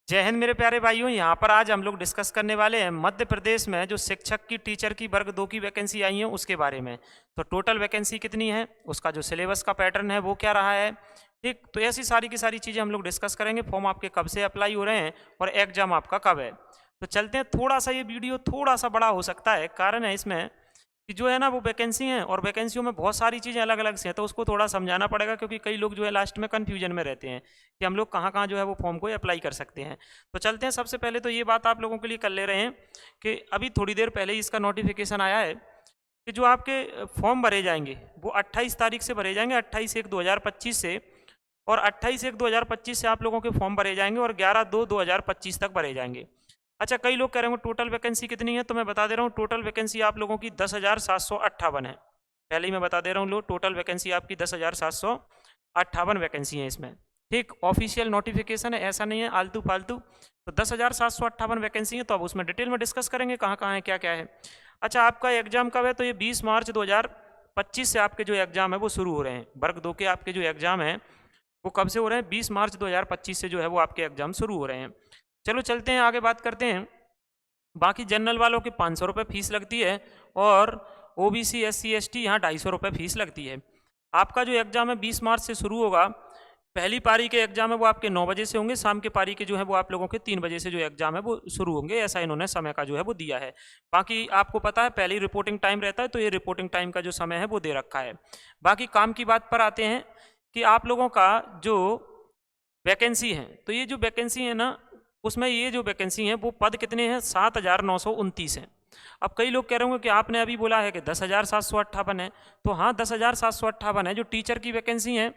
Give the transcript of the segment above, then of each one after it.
जय हिंद मेरे प्यारे भाइयों। यहाँ पर आज हम लोग डिस्कस करने वाले हैं मध्य प्रदेश में जो शिक्षक की टीचर की वर्ग 2 की वैकेंसी आई है उसके बारे में। तो टोटल वैकेंसी कितनी है, उसका जो सिलेबस का पैटर्न है वो क्या रहा है, ठीक। तो ऐसी सारी की सारी चीज़ें हम लोग डिस्कस करेंगे। फॉर्म आपके कब से अप्लाई हो रहे हैं और एग्जाम आपका कब है। तो चलते हैं। थोड़ा सा ये वीडियो थोड़ा सा बड़ा हो सकता है, कारण है इसमें कि जो है ना वो वैकेंसी है और वैकेंसियों में बहुत सारी चीज़ें अलग अलग से हैं, तो उसको थोड़ा समझाना पड़ेगा, क्योंकि कई लोग जो है लास्ट में कन्फ्यूजन में रहते हैं कि हम लोग कहाँ कहाँ जो है वो फॉर्म को अप्लाई कर सकते हैं। तो चलते हैं। सबसे पहले तो ये बात आप लोगों के लिए कर ले रहे हैं कि अभी थोड़ी देर पहले ही इसका नोटिफिकेशन आया है कि जो आपके फॉर्म भरे जाएंगे वो 28 तारीख से भरे जाएंगे, 28/1/2025 से। और 28/1/2025 से आप लोगों के फॉर्म भरे जाएंगे और 11/2/2025 तक भरे जाएंगे। अच्छा, कई लोग कह रहे होंगे टोटल वैकेंसी कितनी है, तो मैं बता दे रहा हूँ टोटल वैकेंसी आप लोगों की 10,758 है। पहले ही मैं बता दे रहा हूँ, लोग टोटल वैकेंसी आपकी 10,758 वैकेंसी है इसमें, ठीक। ऑफिशियल नोटिफिकेशन है, ऐसा नहीं है आलतू फालतू। तो 10,758 वैकेंसी है। तो अब उसमें डिटेल में डिस्कस करेंगे कहाँ कहाँ है, क्या क्या है। अच्छा, आपका एग्जाम कब है, तो ये 20 मार्च 2025 से आपके जो एग्जाम है वो शुरू हो रहे हैं। वर्ग 2 के आपके जो एग्जाम हैं वो कब से हो रहे हैं, 20 मार्च 2025 से जो है वो आपके एग्जाम शुरू हो रहे हैं। चलो चलते हैं आगे बात करते हैं। बाकी जनरल वालों की 500 रुपये फीस लगती है और ओबीसी SC ST यहाँ 250 रुपये फीस लगती है। आपका जो एग्ज़ाम है 20 मार्च से शुरू होगा। पहली पारी के एग्जाम है वो आपके 9 बजे से होंगे, शाम के पारी के जो है वो आप लोगों के 3 बजे से जो एग्जाम है वो शुरू होंगे, ऐसा इन्होंने समय का जो है वो दिया है। बाकी आपको पता है पहले ही रिपोर्टिंग टाइम रहता है, तो ये रिपोर्टिंग टाइम का जो समय है वो दे रखा है। बाकी काम की बात पर आते हैं कि आप लोगों का जो वैकेंसी है, तो ये जो वैकेंसी है ना उसमें ये जो वैकेंसी है वो पद कितने हैं, 7,929 हैं। अब कई लोग कह रहे होंगे कि आपने अभी बोला है कि 10,758 है, तो हाँ 10,758 है। जो टीचर की वैकेंसी है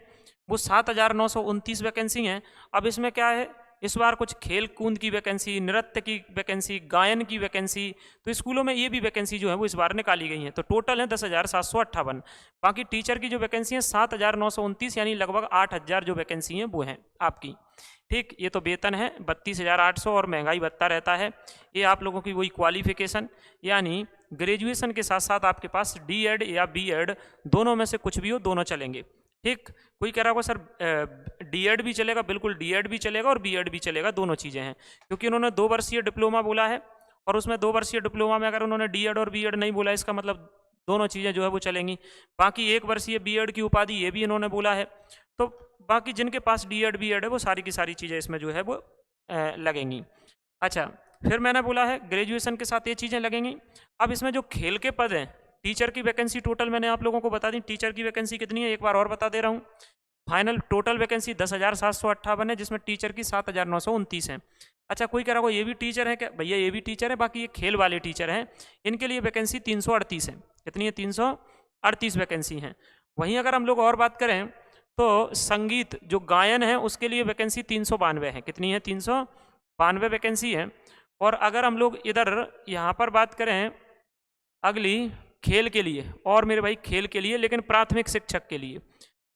वो 7,929 वैकेंसी हैं। अब इसमें क्या है, इस बार कुछ खेल कूद की वैकेंसी, नृत्य की वैकेंसी, गायन की वैकेंसी, तो स्कूलों में ये भी वैकेंसी जो है वो इस बार निकाली गई हैं। तो टोटल है 10,758। बाकी टीचर की जो वैकेंसी है 7,929, यानी लगभग 8,000 जो वैकेंसी हैं वो हैं आपकी, ठीक। ये तो वेतन है 32,800 और महंगाई भत्ता रहता है। ये आप लोगों की वही क्वालिफिकेशन, यानी ग्रेजुएशन के साथ साथ आपके पास D.Ed या B.Ed दोनों में से कुछ भी हो, दोनों चलेंगे, ठीक। कोई कह रहा होगा सर D.Ed भी चलेगा, बिल्कुल D.Ed भी चलेगा और B.Ed भी चलेगा, दोनों चीज़ें हैं, क्योंकि उन्होंने 2 वर्षीय डिप्लोमा बोला है। और उसमें 2 वर्षीय डिप्लोमा में अगर उन्होंने D.Ed और B.Ed नहीं बोला, इसका मतलब दोनों चीज़ें जो है वो चलेंगी। बाकी 1 वर्षीय B.Ed की उपाधि ये भी इन्होंने बोला है। तो बाकी जिनके पास D.Ed B.Ed है वो सारी की सारी चीज़ें इसमें जो है वो लगेंगी। अच्छा, फिर मैंने बोला है ग्रेजुएशन के साथ ये चीज़ें लगेंगी। अब इसमें जो खेल के पद हैं, टीचर की वैकेंसी टोटल मैंने आप लोगों को बता दी, टीचर की वैकेंसी कितनी है एक बार और बता दे रहा हूँ। फाइनल टोटल वैकेंसी 10,758 है, जिसमें टीचर की 7,929 है। अच्छा, कोई कह रहा होगा ये भी टीचर है क्या, भैया ये भी टीचर है, बाकी ये खेल वाले टीचर हैं, इनके लिए वैकेंसी 338 है। कितनी है, 338 वैकेंसी हैं। वहीं अगर हम लोग और बात करें तो संगीत जो गायन है उसके लिए वैकेंसी 392 है। कितनी है, 392 वैकेंसी है। और अगर हम लोग इधर यहाँ पर बात करें अगली खेल के लिए, और मेरे भाई खेल के लिए, लेकिन प्राथमिक शिक्षक के लिए।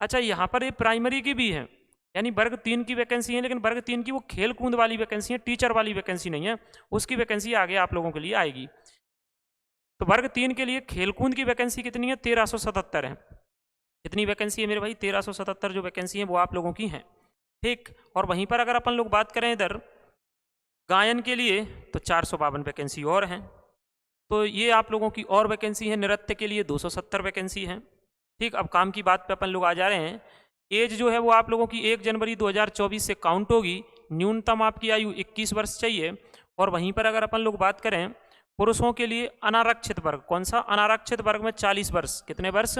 अच्छा, यहाँ पर ये प्राइमरी की भी है, यानी वर्ग 3 की वैकेंसी है, लेकिन वर्ग 3 की वो खेल कूद वाली वैकेंसी है, टीचर वाली वैकेंसी नहीं है, उसकी वैकेंसी आगे आप लोगों के लिए आएगी। तो वर्ग 3 के लिए खेल कूद की वैकेंसी कितनी है, 1377 है। कितनी वैकेंसी है मेरे भाई, 1377 जो वैकेंसी है वो आप लोगों की हैं, ठीक। और वहीं पर अगर अपन लोग बात करें इधर गायन के लिए तो 452 वैकेंसी और हैं। तो ये आप लोगों की और वैकेंसी है। नृत्य के लिए 270 वैकेंसी है, ठीक। अब काम की बात पे अपन लोग आ जा रहे हैं। एज जो है वो आप लोगों की 1 जनवरी 2024 से काउंट होगी। न्यूनतम आपकी आयु 21 वर्ष चाहिए। और वहीं पर अगर अपन लोग बात करें पुरुषों के लिए अनारक्षित वर्ग, कौन सा, अनारक्षित वर्ग में 40 वर्ष, कितने वर्ष,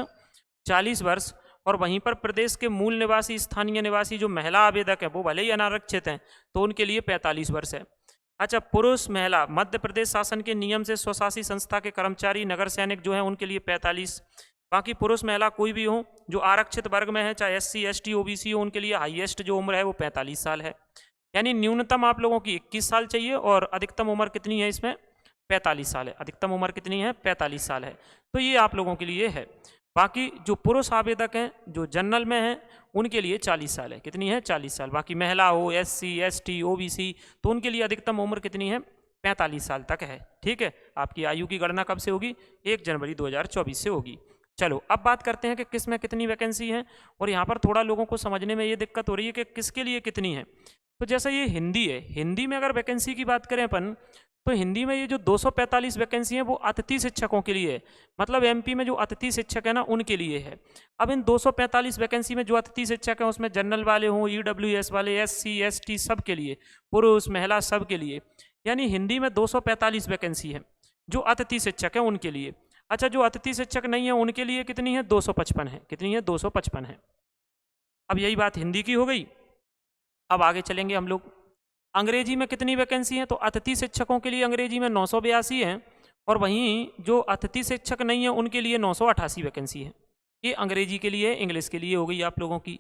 40 वर्ष। और वहीं पर प्रदेश के मूल निवासी, स्थानीय निवासी जो महिला आवेदक हैं वो भले ही अनारक्षित हैं तो उनके लिए 45 वर्ष है। अच्छा, पुरुष महिला मध्य प्रदेश शासन के नियम से स्वशासी संस्था के कर्मचारी, नगर सैनिक जो है उनके लिए 45। बाकी पुरुष महिला कोई भी हो जो आरक्षित वर्ग में है, चाहे SC ST OBC हो, उनके लिए हाईएस्ट जो उम्र है वो 45 साल है। यानी न्यूनतम आप लोगों की 21 साल चाहिए और अधिकतम उम्र कितनी है इसमें, 45 साल है। अधिकतम उम्र कितनी है, 45 साल है। तो ये आप लोगों के लिए है। बाकी जो पुरुष आवेदक हैं जो जनरल में हैं उनके लिए 40 साल है। कितनी है, 40 साल। बाकी महिला हो, SC ST OBC, तो उनके लिए अधिकतम उम्र कितनी है, 45 साल तक है, ठीक है। आपकी आयु की गणना कब से होगी, 1 जनवरी 2024 से होगी। चलो अब बात करते हैं कि किस में कितनी वैकेंसी है। और यहाँ पर थोड़ा लोगों को समझने में ये दिक्कत हो रही है कि किसके लिए कितनी है। तो जैसा ये हिंदी है, हिंदी में अगर वैकेंसी की बात करें अपन, तो हिंदी में ये जो 245 वैकेंसी है वो अतिथि शिक्षकों के लिए है। मतलब एमपी में जो अतिथि शिक्षक है ना उनके लिए है। अब इन 245 वैकेंसी में जो अतिथि शिक्षक हैं उसमें जनरल वाले हों, ईडब्ल्यूएस वाले, एससी एसटी सब के लिए, पुरुष महिला सब के लिए, यानी हिंदी में 245 वैकेंसी है जो अतिथि शिक्षक है उनके लिए। अच्छा, जो अतिथि शिक्षक नहीं है उनके लिए कितनी है? 255 है। कितनी है? 255 है। अब यही बात हिंदी की हो गई। अब आगे चलेंगे हम लोग। अंग्रेजी में कितनी वैकेंसी है? तो अतिथि शिक्षकों के लिए अंग्रेजी में 982 है, और वहीं जो अतिथि शिक्षक नहीं है उनके लिए 988 वैकेंसी है। ये अंग्रेजी के लिए, इंग्लिश के लिए हो गई आप लोगों की।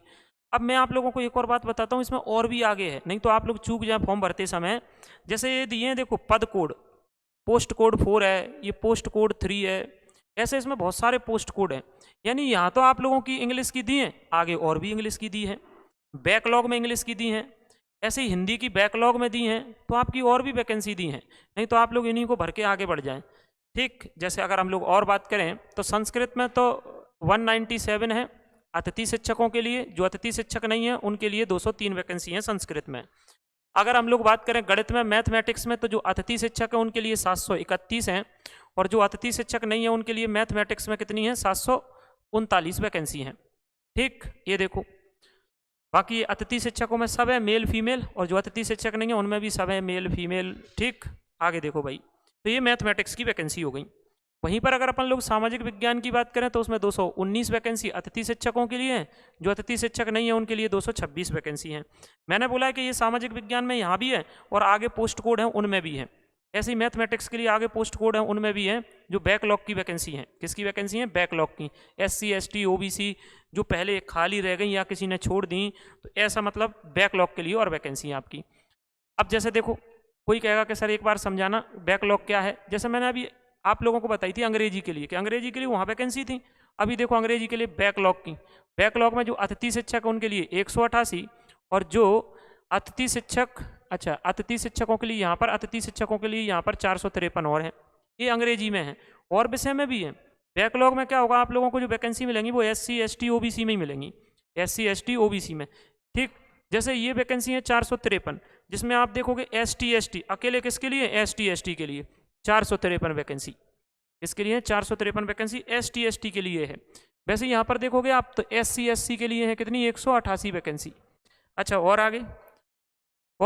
अब मैं आप लोगों को एक और बात बताता हूँ, इसमें और भी आगे है, नहीं तो आप लोग चूक जाए फॉर्म भरते समय। जैसे ये दिए हैं देखो, पद कोड, पोस्ट कोड 4 है, ये पोस्ट कोड 3 है, ऐसे इसमें बहुत सारे पोस्ट कोड हैं। यानी यहाँ तो आप लोगों की इंग्लिश की दी है, आगे और भी इंग्लिश की दी है, बैकलॉग में इंग्लिश की दी हैं, ऐसे ही हिंदी की बैकलॉग में दी हैं, तो आपकी और भी वैकेंसी दी हैं। नहीं तो आप लोग इन्हीं को भर के आगे बढ़ जाएं। ठीक, जैसे अगर हम लोग और बात करें तो संस्कृत में तो 197 है अतिथि शिक्षकों के लिए, जो अतिथि शिक्षक नहीं है उनके लिए 203 वैकेंसी हैं संस्कृत में। अगर हम लोग बात करें गणित में, मैथमेटिक्स में, तो जो अतिथि शिक्षक है उनके लिए 731 हैं, और जो अतिथि शिक्षक नहीं है उनके लिए मैथमेटिक्स में कितनी है? 739 वैकेंसी हैं। ठीक, ये देखो, बाकी अतिथि शिक्षकों में सब है मेल फीमेल, और जो अतिथि शिक्षक नहीं है उनमें भी सब है मेल फीमेल। ठीक, आगे देखो भाई, तो ये मैथमेटिक्स की वैकेंसी हो गई। वहीं पर अगर अपन लोग सामाजिक विज्ञान की बात करें तो उसमें 219 वैकेंसी अतिथि शिक्षकों के लिए है, जो अतिथि शिक्षक नहीं है उनके लिए 226 वैकेंसी हैं। मैंने बोला है कि ये सामाजिक विज्ञान में यहाँ भी है और आगे पोस्ट कोड है उनमें भी है। ऐसे ही मैथमेटिक्स के लिए आगे पोस्ट कोड है उनमें भी है, जो बैकलॉग की वैकेंसी है। किसकी वैकेंसी है? बैकलॉग की। एससी एसटी ओबीसी जो पहले खाली रह गई या किसी ने छोड़ दी, तो ऐसा मतलब बैकलॉग के लिए और वैकेंसी है आपकी। अब जैसे देखो, कोई कहेगा कि सर एक बार समझाना बैकलॉग क्या है। जैसे मैंने अभी आप लोगों को बताई थी अंग्रेजी के लिए, कि अंग्रेजी के लिए वहाँ वैकेंसी थी। अभी देखो अंग्रेजी के लिए बैकलॉग की, बैकलॉग में जो अतिथि शिक्षक है उनके लिए 188, और जो अतिथि शिक्षक, अच्छा अतिथि शिक्षकों के लिए यहाँ पर, अतिथि शिक्षकों के लिए यहाँ पर 453 और हैं। ये अंग्रेजी में है, और विषय में भी है। बैकलॉग में क्या होगा, आप लोगों को जो वैकेंसी मिलेंगी वो एससी एसटी ओबीसी में ही मिलेंगी, एससी एसटी ओबीसी में। ठीक, जैसे ये वैकेंसी है 453, जिसमें आप देखोगे एसटी एसटी अकेले किसके लिए? एसटी एसटी के लिए 453 वैकेंसी। इसके लिए 453 वैकेंसी एसटी एसटी के लिए है। वैसे यहाँ पर देखोगे आप तो एससी एससी के लिए है कितनी? 188 वैकेंसी। अच्छा, और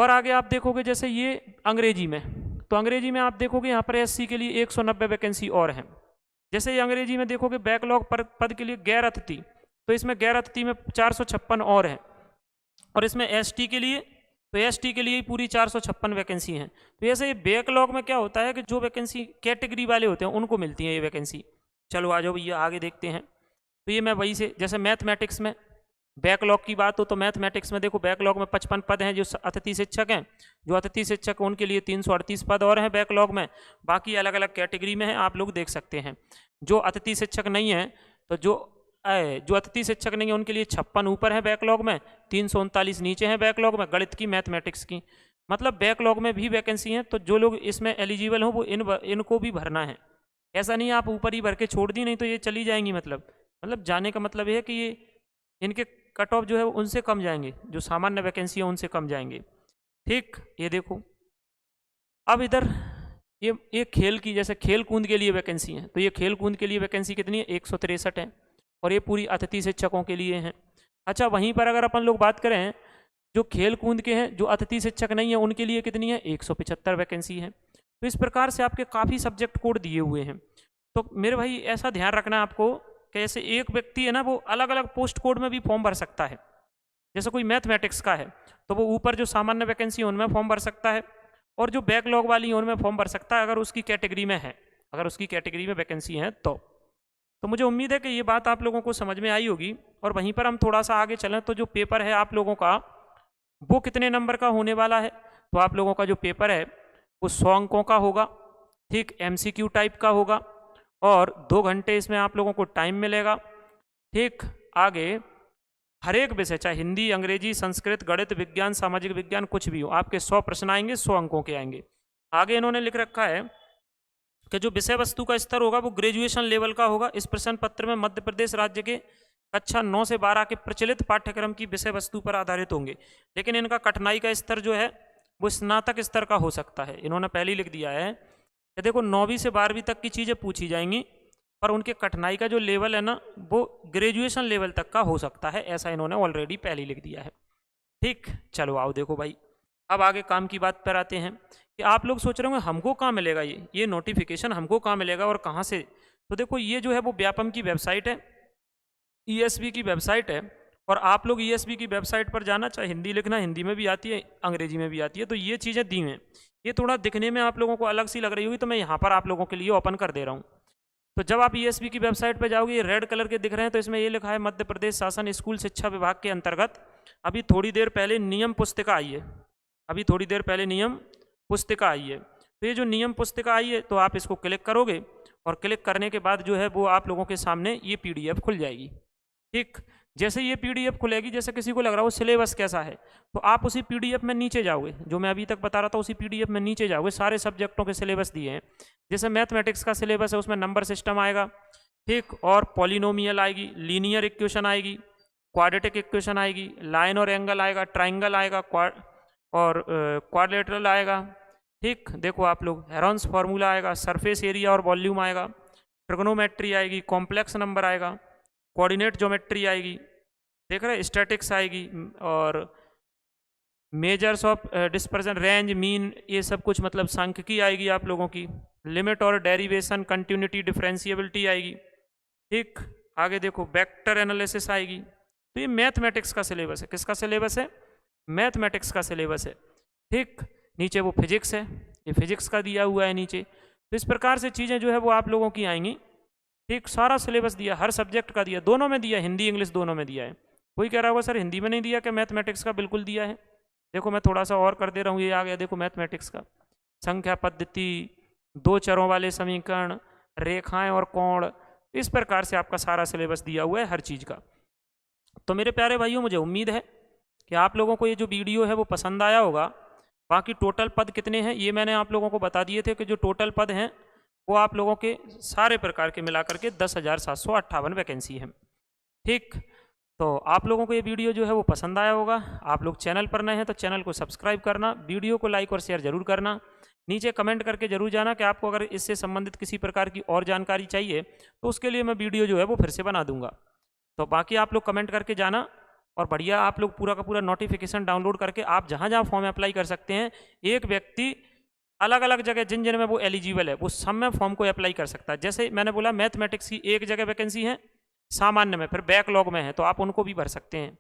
आगे आप देखोगे जैसे ये अंग्रेजी में, तो अंग्रेजी में आप देखोगे यहाँ पर एससी के लिए 190 वैकेंसी और हैं। जैसे ये अंग्रेजी में देखोगे बैकलॉग पद के लिए गैर अतिथि, तो इसमें गैर अतिथि में 456 और हैं, और इसमें एसटी के लिए, तो एसटी के लिए ही पूरी 456 वैकेंसी हैं। तो ऐसे ये बैकलॉग में क्या होता है कि जो वैकेंसी कैटेगरी वाले होते हैं उनको मिलती है ये वैकेंसी। चलो आ जाओ भैया आगे देखते हैं। तो ये मैं वही से, जैसे मैथमेटिक्स में बैकलॉग की बात हो तो मैथमेटिक्स में देखो बैकलॉग में 55 पद हैं जो अतिथि शिक्षक हैं, जो अतिथि शिक्षक हैं उनके लिए 338 पद और हैं बैकलॉग में। बाकी अलग अलग कैटेगरी में हैं, आप लोग देख सकते हैं। जो अतिथि शिक्षक नहीं है, तो जो अतिथि शिक्षक नहीं है उनके लिए 56 ऊपर है बैकलॉग में, 339 नीचे हैं बैकलॉग में गणित की, मैथमेटिक्स की। मतलब बैकलॉग में भी वैकेंसी हैं, तो जो लोग इसमें एलिजिबल हों वो इनको भी भरना है। ऐसा नहीं आप ऊपर ही भर के छोड़ दी, नहीं तो ये चली जाएंगी। मतलब जाने का मतलब ये है कि ये इनके कट ऑफ जो है उनसे कम जाएंगे, जो सामान्य वैकेंसी है उनसे कम जाएंगे। ठीक, ये देखो अब इधर ये खेल की, जैसे खेल कूद के लिए वैकेंसी है, तो ये खेल कूद के लिए वैकेंसी कितनी है? 163 है, और ये पूरी अतिथि शिक्षकों के लिए हैं। अच्छा, वहीं पर अगर अपन लोग बात करें जो खेल कूद के हैं, जो अतिथि शिक्षक नहीं है उनके लिए कितनी है? 175 वैकेंसी है। तो इस प्रकार से आपके काफ़ी सब्जेक्ट कोड दिए हुए हैं। तो मेरे भाई ऐसा ध्यान रखना है आपको कि ऐसे एक व्यक्ति है ना वो अलग अलग पोस्ट कोड में भी फॉर्म भर सकता है। जैसे कोई मैथमेटिक्स का है तो वो ऊपर जो सामान्य वैकेंसी है उनमें फॉर्म भर सकता है, और जो बैकलॉग वाली है उनमें फॉर्म भर सकता है, अगर उसकी कैटेगरी में है, अगर उसकी कैटेगरी में वैकेंसी है तो मुझे उम्मीद है कि ये बात आप लोगों को समझ में आई होगी। और वहीं पर हम थोड़ा सा आगे चलें तो जो पेपर है आप लोगों का वो कितने नंबर का होने वाला है? तो आप लोगों का जो पेपर है वो 100 अंकों का होगा। ठीक, MCQ टाइप का होगा, और 2 घंटे इसमें आप लोगों को टाइम मिलेगा। ठीक, आगे हर एक विषय चाहे हिंदी, अंग्रेजी, संस्कृत, गणित, विज्ञान, सामाजिक विज्ञान कुछ भी हो, आपके 100 प्रश्न आएंगे, 100 अंकों के आएंगे। आगे इन्होंने लिख रखा है कि जो विषय वस्तु का स्तर होगा वो ग्रेजुएशन लेवल का होगा। इस प्रश्न पत्र में मध्य प्रदेश राज्य के कक्षा 9 से 12 के प्रचलित पाठ्यक्रम की विषय वस्तु पर आधारित होंगे, लेकिन इनका कठिनाई का स्तर जो है वो स्नातक स्तर का हो सकता है। इन्होंने पहले ही लिख दिया है कि देखो 9वीं से 12वीं तक की चीज़ें पूछी जाएंगी, पर उनके कठिनाई का जो लेवल है ना वो ग्रेजुएशन लेवल तक का हो सकता है, ऐसा इन्होंने ऑलरेडी पहले ही लिख दिया है। ठीक, चलो आओ देखो भाई, अब आगे काम की बात पर आते हैं कि आप लोग सोच रहे होंगे हमको कहाँ मिलेगा ये नोटिफिकेशन हमको कहाँ मिलेगा और कहाँ से। तो देखो ये जो है वो व्यापम की वेबसाइट है, ईएसबी की वेबसाइट है, और आप लोग ईएसबी की वेबसाइट पर जाना, चाहे हिंदी लिखना, हिंदी में भी आती है, अंग्रेजी में भी आती है, तो ये चीज़ें दी हैं। ये थोड़ा दिखने में आप लोगों को अलग सी लग रही होगी, तो मैं यहाँ पर आप लोगों के लिए ओपन कर दे रहा हूँ। तो जब आप ईएसबी की वेबसाइट पर जाओगे, ये रेड कलर के दिख रहे हैं, तो इसमें ये लिखा है मध्य प्रदेश शासन स्कूल शिक्षा विभाग के अंतर्गत अभी थोड़ी देर पहले नियम पुस्तिका आई है, अभी थोड़ी देर पहले नियम पुस्तिका आई है। तो ये जो नियम पुस्तिका आई है, तो आप इसको क्लिक करोगे और क्लिक करने के बाद जो है वो आप लोगों के सामने ये पीडीएफ खुल जाएगी। ठीक, जैसे ये पीडीएफ खुलेगी, जैसे किसी को लग रहा हो सिलेबस कैसा है, तो आप उसी पीडीएफ में नीचे जाओगे, जो मैं अभी तक बता रहा था उसी पीडीएफ में नीचे जाओगे, सारे सब्जेक्टों के सिलेबस दिए हैं। जैसे मैथमेटिक्स का सिलेबस है, उसमें नंबर सिस्टम आएगा, ठीक, और पॉलिनोमियल आएगी, लीनियर इक्वेशन आएगी, क्वाड्रेटिक इक्वेशन आएगी, लाइन और एंगल आएगा, ट्राइंगल आएगा, और क्वाड्रिलेटरल आएगा। ठीक, देखो आप लोग हेरॉन्स फार्मूला आएगा, सरफेस एरिया और वॉल्यूम आएगा, ट्रिग्नोमेट्री आएगी, कॉम्प्लेक्स नंबर आएगा, कोऑर्डिनेट ज्योमेट्री आएगी, देख रहे, स्टैटिक्स आएगी, और measures of dispersion, range, mean, ये सब कुछ मतलब सांख्यिकी आएगी आप लोगों की, लिमिट और डेरिवेशन, कंटिन्यूटी, डिफरेंशिएबिलिटी आएगी। ठीक, आगे देखो वेक्टर एनालिसिस आएगी। तो ये मैथमेटिक्स का सिलेबस है, किसका सिलेबस है, मैथमेटिक्स का सिलेबस है। ठीक, नीचे वो फिजिक्स है, ये फिजिक्स का दिया हुआ है नीचे। तो इस प्रकार से चीज़ें जो है वो आप लोगों की आएंगी। ठीक, सारा सिलेबस दिया, हर सब्जेक्ट का दिया, दोनों में दिया, हिंदी इंग्लिश दोनों में दिया है। कोई कह रहा होगा सर हिंदी में नहीं दिया, क्या मैथमेटिक्स का बिल्कुल दिया है। देखो मैं थोड़ा सा और कर दे रहा हूँ, ये आ गया देखो मैथमेटिक्स का, संख्या पद्धति, दो चरों वाले समीकरण, रेखाएं और कोण, इस प्रकार से आपका सारा सिलेबस दिया हुआ है हर चीज़ का। तो मेरे प्यारे भाइयों, मुझे उम्मीद है कि आप लोगों को ये जो वीडियो है वो पसंद आया होगा। बाकी टोटल पद कितने हैं ये मैंने आप लोगों को बता दिए थे कि जो टोटल पद हैं वो आप लोगों के सारे प्रकार के मिलाकर के 10,758 वैकेंसी है। ठीक, तो आप लोगों को ये वीडियो जो है वो पसंद आया होगा। आप लोग चैनल पर नए हैं तो चैनल को सब्सक्राइब करना, वीडियो को लाइक और शेयर जरूर करना, नीचे कमेंट करके जरूर जाना कि आपको अगर इससे संबंधित किसी प्रकार की और जानकारी चाहिए तो उसके लिए मैं वीडियो जो है वो फिर से बना दूंगा। तो बाकी आप लोग कमेंट करके जाना, और बढ़िया आप लोग पूरा का पूरा नोटिफिकेशन डाउनलोड करके आप जहाँ जहाँ फॉर्म अप्लाई कर सकते हैं, एक व्यक्ति अलग अलग जगह जिन जिन में वो एलिजिबल है वो सब में फॉर्म को अप्लाई कर सकता है। जैसे मैंने बोला मैथमेटिक्स की एक जगह वैकेंसी है, सामान्य में, फिर बैकलॉग में है, तो आप उनको भी भर सकते हैं।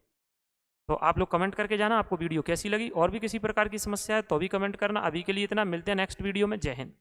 तो आप लोग कमेंट करके जाना आपको वीडियो कैसी लगी, और भी किसी प्रकार की समस्या है तो भी कमेंट करना। अभी के लिए इतना, मिलते हैं नेक्स्ट वीडियो में। जय हिंद।